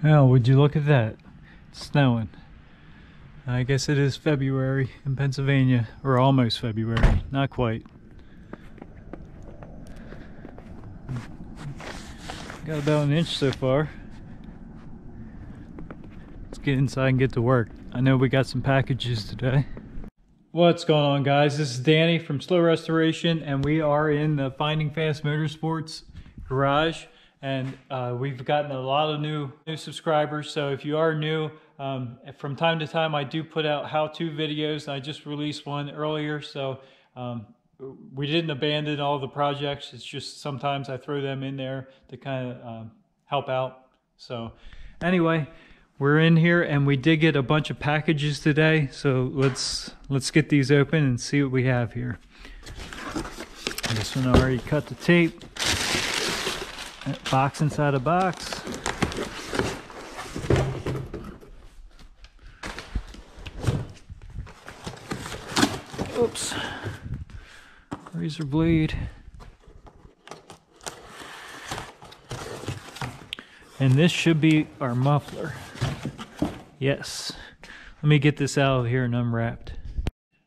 Oh, would you look at that? It's snowing. I guess it is February in Pennsylvania, or almost February, not quite. Got about an inch so far. Let's get inside and get to work. I know we got some packages today. What's going on, guys? This is Danny from Slow Restoration, and we are in the Finding Fast Motorsports garage. And we've gotten a lot of new subscribers. So if you are new, from time to time I do put out how-to videos. I just released one earlier, so we didn't abandon all the projects. It's just sometimes I throw them in there to kind of help out. So anyway, we're in here and we did get a bunch of packages today. So let's get these open and see what we have here. This one already cut the tape. Box inside a box. Oops. Razor blade. And this should be our muffler. Yes. Let me get this out of here and unwrapped.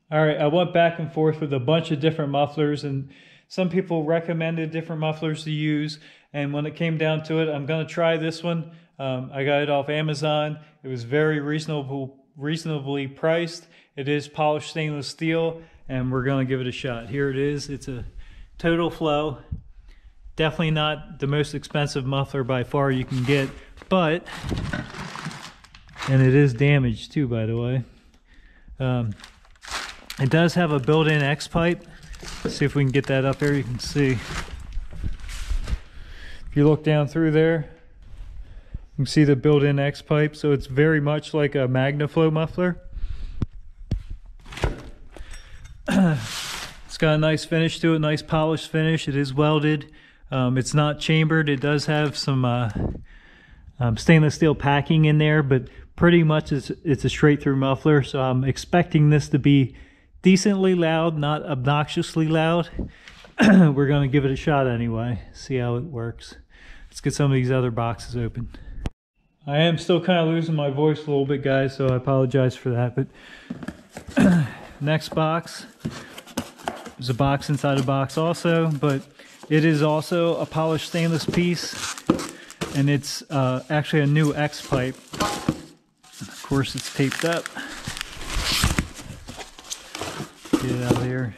Alright, I went back and forth with a bunch of different mufflers, and some people recommended different mufflers to use, and when it came down to it, I'm going to try this one. I got it off Amazon. It was very reasonably priced. It is polished stainless steel, and we're going to give it a shot. Here it is. It's a Total Flow. Definitely not the most expensive muffler by far you can get, but, and it is damaged too, by the way. It does have a built-in X pipe. Let's see if we can get that up there. You can see. If you look down through there, you can see the built-in X pipe. So it's very much like a MagnaFlow muffler. It's got a nice finish to it, nice polished finish. It is welded. It's not chambered. It does have some stainless steel packing in there, but pretty much it's a straight-through muffler. So I'm expecting this to be decently loud, not obnoxiously loud. We're going to give it a shot anyway, see how it works. Let's get some of these other boxes open. I am still kind of losing my voice a little bit, guys, so I apologize for that. But next box, there's a box inside a box also, but it is also a polished stainless piece, and it's actually a new X pipe. Of course, it's taped up. Get it out of here.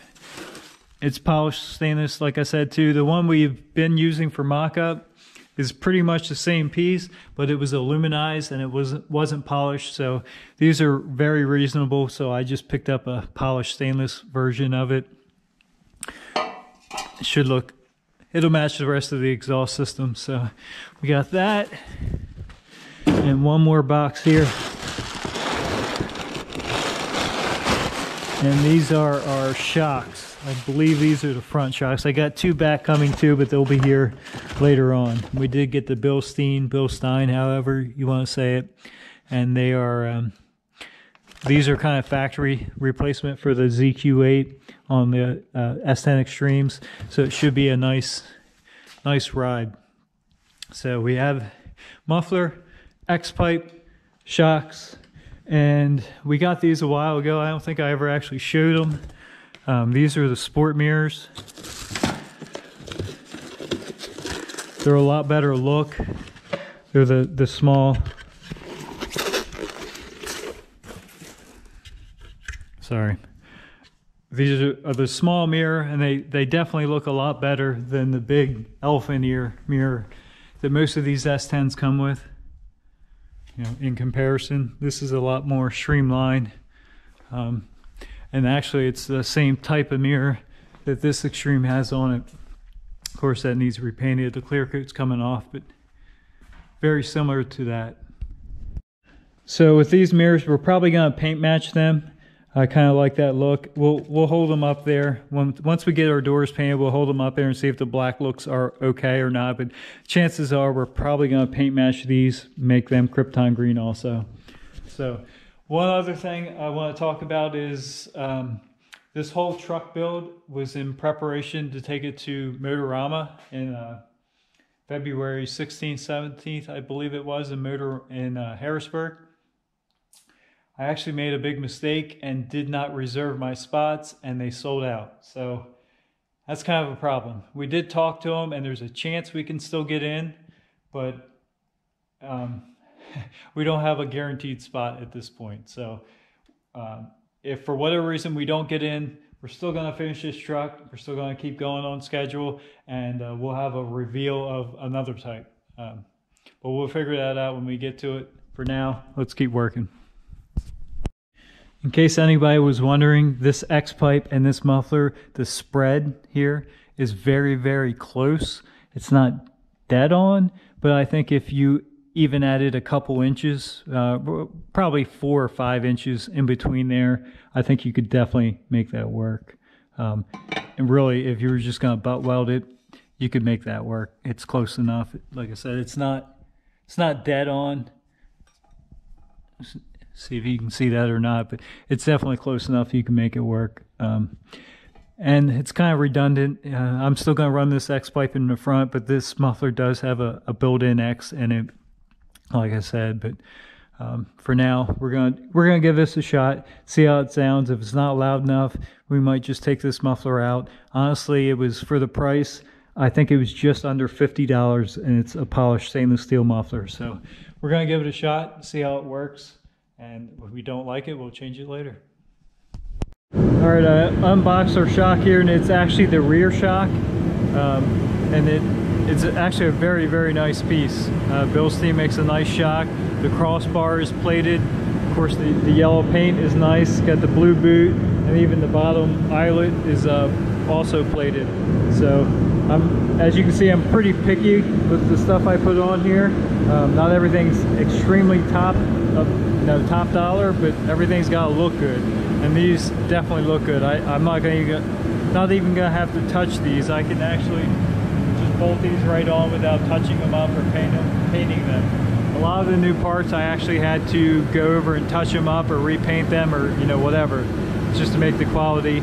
It's polished stainless, like I said too. The one we've been using for mock-up is pretty much the same piece, but it was aluminized and it wasn't polished. So these are very reasonable. So I just picked up a polished stainless version of it. It should look, it'll match the rest of the exhaust system. So we got that, and one more box here. And these are our shocks. I believe these are the front shocks. I got two back coming too, but they'll be here later on. We did get the Bilstein, however you want to say it. And they are, these are kind of factory replacement for the ZQ8 on the S10 Lsxtremes. So it should be a nice ride. So we have muffler, X-pipe, shocks, and we got these a while ago. I don't think I ever actually showed them. These are the sport mirrors. They're a lot better look. They're the small. Sorry. These are the small mirror, and they definitely look a lot better than the big elephant ear mirror that most of these S10s come with. You know, in comparison, this is a lot more streamlined. And actually, it's the same type of mirror that this Lsxtreme has on it. Of course, that needs repainted. The clear coat's coming off, but very similar to that. So with these mirrors, we're probably going to paint match them. I kind of like that look. We'll hold them up there. Once we get our doors painted, we'll hold them up there and see if the black looks are okay or not. But chances are we're probably going to paint match these, make them Krypton green also. So one other thing I want to talk about is this whole truck build was in preparation to take it to Motorama February 16th, 17th, I believe it was, a motor in Harrisburg. I actually made a big mistake and did not reserve my spots, and they sold out. So that's kind of a problem. We did talk to them, and there's a chance we can still get in, but we don't have a guaranteed spot at this point. So if for whatever reason we don't get in, we're still going to finish this truck. We're still going to keep going on schedule, and we'll have a reveal of another type. But we'll figure that out when we get to it. For now, let's keep working. In case anybody was wondering, this X-pipe and this muffler, the spread here is very, very close. It's not dead on, but I think if you even added a couple inches, probably 4 or 5 inches in between there, I think you could definitely make that work. And really, if you were just going to butt weld it, you could make that work. It's close enough. Like I said, it's not dead on. See if you can see that or not, but it's definitely close enough you can make it work. And it's kind of redundant. I'm still going to run this X pipe in the front, but this muffler does have a built-in X in it, like I said. But for now, we're gonna give this a shot, see how it sounds. If it's not loud enough, we might just take this muffler out. Honestly, it was for the price. I think it was just under $50, and it's a polished stainless steel muffler. So we're gonna give it a shot, see how it works. And if we don't like it, we'll change it later. All right, I unboxed our shock here, and it's actually the rear shock. And it's actually a very, very nice piece. Bilstein makes a nice shock. The crossbar is plated. Of course, the yellow paint is nice. Got the blue boot, and even the bottom eyelet is also plated. So as you can see, I'm pretty picky with the stuff I put on here. Not everything's extremely top dollar, but everything's got to look good, and these definitely look good. I'm not even gonna have to touch these. I can actually just bolt these right on without touching them up or painting them. A lot of the new parts I actually had to go over and touch them up or repaint them, or whatever, just to make the quality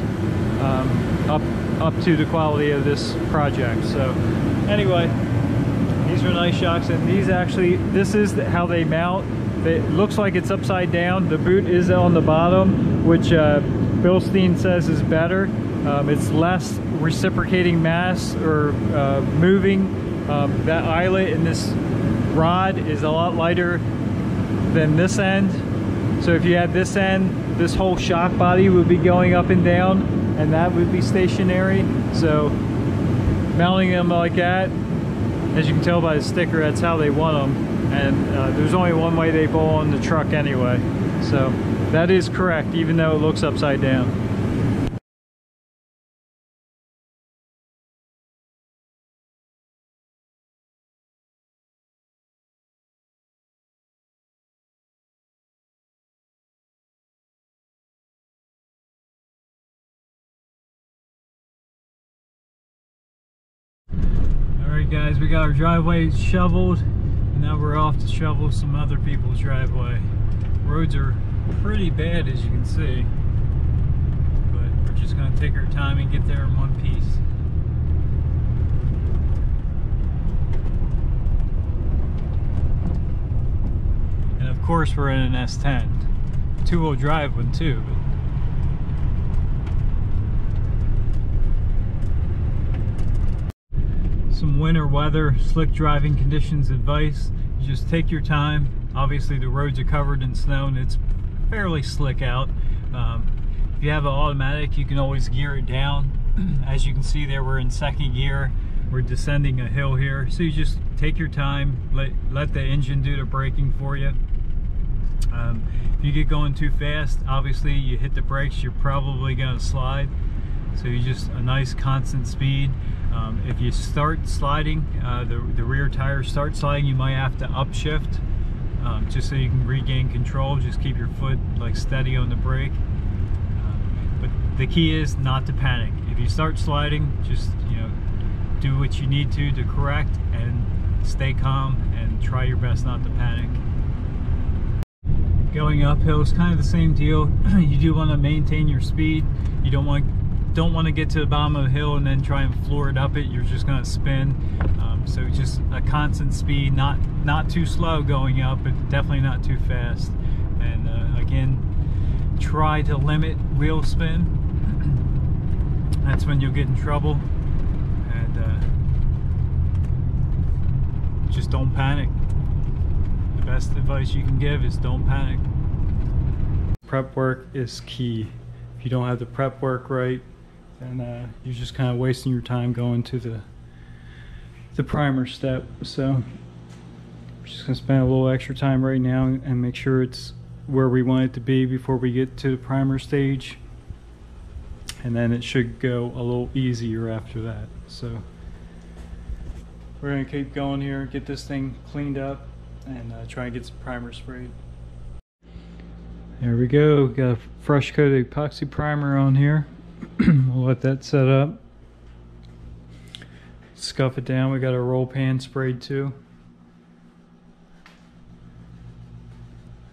up to the quality of this project. So anyway, these are nice shocks, and this is how they mount. It looks like it's upside down. The boot is on the bottom, which Bilstein says is better. It's less reciprocating mass or moving. That eyelet in this rod is a lot lighter than this end. So if you had this end, this whole shock body would be going up and down, and that would be stationary. So mounting them like that, as you can tell by the sticker, that's how they want them. And there's only one way they bowl on the truck anyway. So that is correct, even though it looks upside down. Alright guys, we got our driveway shoveled. Now we're off to shovel some other people's driveway. Roads are pretty bad, as you can see, but we're just going to take our time and get there in one piece. And of course we're in an S10. Two-wheel drive one too. Some winter weather, slick driving conditions advice. You just take your time. Obviously the roads are covered in snow and it's fairly slick out. If you have an automatic, you can always gear it down. As you can see there, we're in second gear. We're descending a hill here. So you just take your time, let the engine do the braking for you. If you get going too fast, obviously you hit the brakes, you're probably going to slide. So you just a nice constant speed. If you start sliding, the rear tires start sliding, you might have to upshift just so you can regain control. Just keep your foot like steady on the brake. But the key is not to panic. If you start sliding, just do what you need to correct and stay calm and try your best not to panic. Going uphill is kind of the same deal. You do want to maintain your speed. You don't want to get to the bottom of the hill and then try and floor it up it. You're just going to spin. So just a constant speed, not too slow going up, but definitely not too fast. And again, try to limit wheel spin. That's when you'll get in trouble. And just don't panic. The best advice you can give is don't panic. Prep work is key. If you don't have the prep work right, then you're just kind of wasting your time going to the primer step. So I'm just gonna spend a little extra time right now and make sure it's where we want it to be before we get to the primer stage, and then it should go a little easier after that. So we're gonna keep going here, get this thing cleaned up, and try and get some primer sprayed. There we go, got a fresh coat of epoxy primer on here. We'll let that set up. Scuff it down. We got our roll pan sprayed too.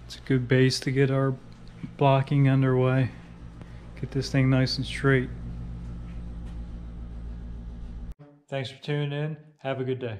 It's a good base to get our blocking underway. Get this thing nice and straight. Thanks for tuning in. Have a good day.